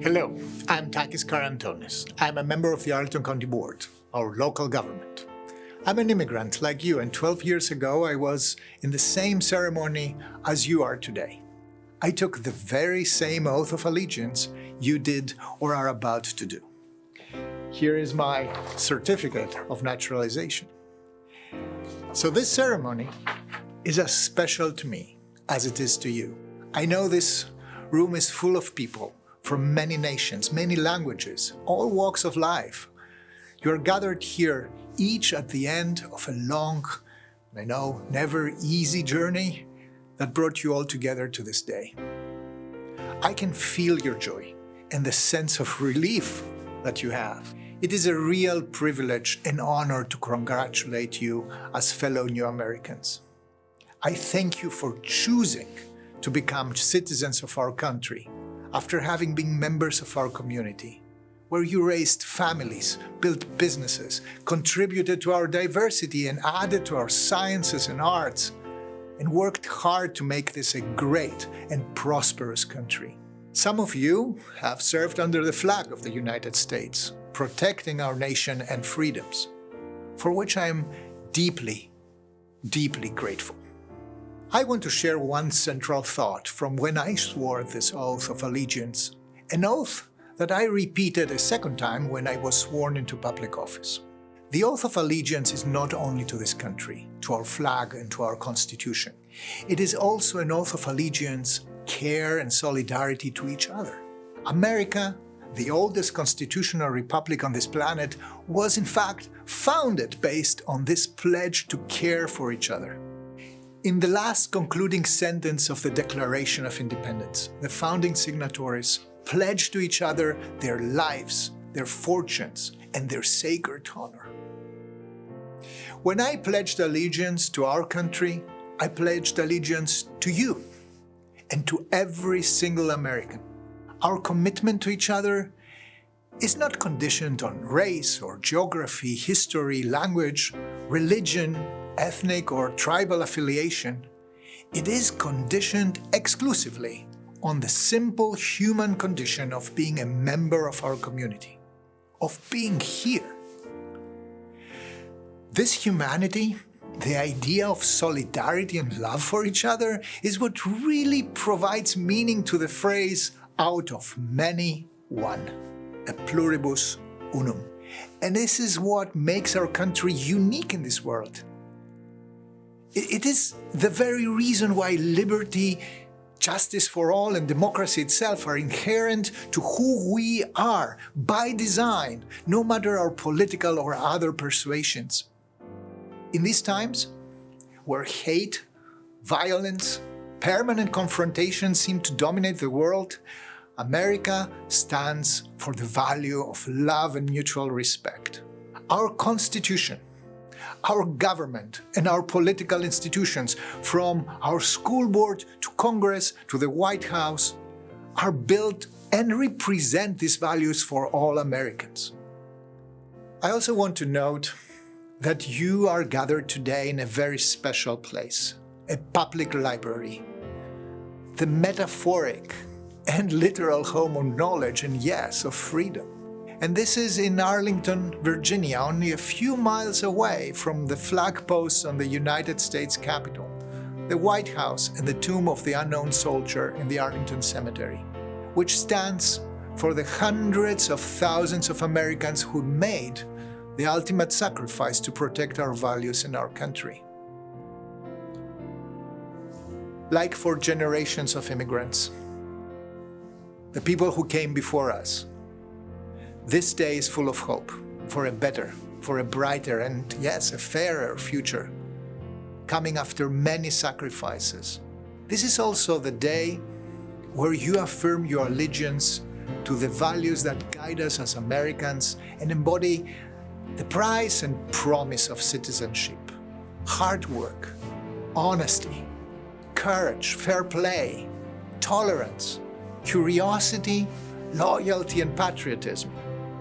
Hello, I'm Takis Karantonis. I'm a member of the Arlington County Board, our local government. I'm an immigrant like you, and 12 years ago I was in the same ceremony as you are today. I took the very same oath of allegiance you did or are about to do. Here is my certificate of naturalization. So this ceremony is as special to me as it is to you. I know this room is full of people from many nations, many languages, all walks of life. You are gathered here, each at the end of a long, I know, never easy journey that brought you all together to this day. I can feel your joy and the sense of relief that you have. It is a real privilege and honor to congratulate you as fellow New Americans. I thank you for choosing to become citizens of our country after having been members of our community, where you raised families, built businesses, contributed to our diversity and added to our sciences and arts, and worked hard to make this a great and prosperous country. Some of you have served under the flag of the United States, protecting our nation and freedoms, for which I am deeply, deeply grateful. I want to share one central thought from when I swore this oath of allegiance, an oath that I repeated a second time when I was sworn into public office. The oath of allegiance is not only to this country, to our flag and to our Constitution. It is also an oath of allegiance, care and solidarity to each other. America, the oldest constitutional republic on this planet, was in fact founded based on this pledge to care for each other. In the last concluding sentence of the Declaration of Independence, the founding signatories pledged to each other their lives, their fortunes, and their sacred honor. When I pledged allegiance to our country, I pledged allegiance to you and to every single American. Our commitment to each other is not conditioned on race or geography, history, language, religion, ethnic or tribal affiliation. It is conditioned exclusively on the simple human condition of being a member of our community, of being here. This humanity, the idea of solidarity and love for each other, is what really provides meaning to the phrase "out of many, one," a pluribus unum. And this is what makes our country unique in this world. It is the very reason why liberty, justice for all, and democracy itself are inherent to who we are by design, no matter our political or other persuasions. In these times, where hate, violence, permanent confrontation seem to dominate the world, America stands for the value of love and mutual respect. Our Constitution, our government, and our political institutions, from our school board to Congress to the White House, are built and represent these values for all Americans. I also want to note that you are gathered today in a very special place, a public library, the metaphoric and literal home of knowledge and, yes, of freedom. And this is in Arlington, Virginia, only a few miles away from the flag posts on the United States Capitol, the White House, and the tomb of the unknown soldier in the Arlington Cemetery, which stands for the hundreds of thousands of Americans who made the ultimate sacrifice to protect our values and our country. Like for generations of immigrants, the people who came before us, this day is full of hope for a better, for a brighter, and yes, a fairer future, coming after many sacrifices. This is also the day where you affirm your allegiance to the values that guide us as Americans and embody the price and promise of citizenship: hard work, honesty, courage, fair play, tolerance, curiosity, loyalty, and patriotism.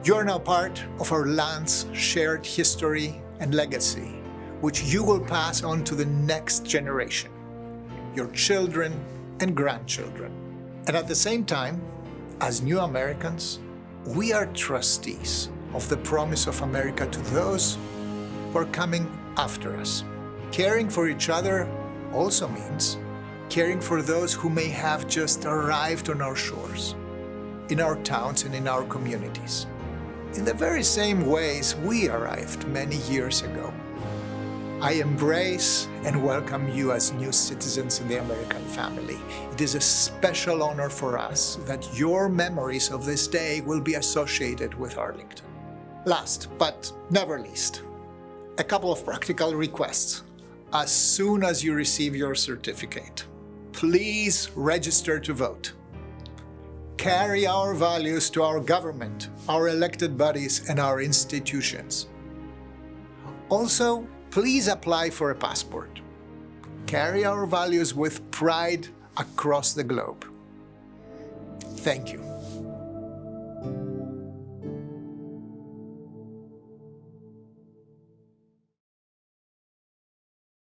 You are now part of our land's shared history and legacy, which you will pass on to the next generation, your children and grandchildren. And at the same time, As new Americans, we are trustees of the promise of America to those who are coming after us. Caring for each other also means caring for those who may have just arrived on our shores, in our towns and in our communities, in the very same ways we arrived many years ago. I embrace and welcome you as new citizens in the American family. It is a special honor for us that your memories of this day will be associated with Arlington. Last but never least, a couple of practical requests. As soon as you receive your certificate, please register to vote. Carry our values to our government, our elected bodies, and our institutions. Also, please apply for a passport. Carry our values with pride across the globe. Thank you.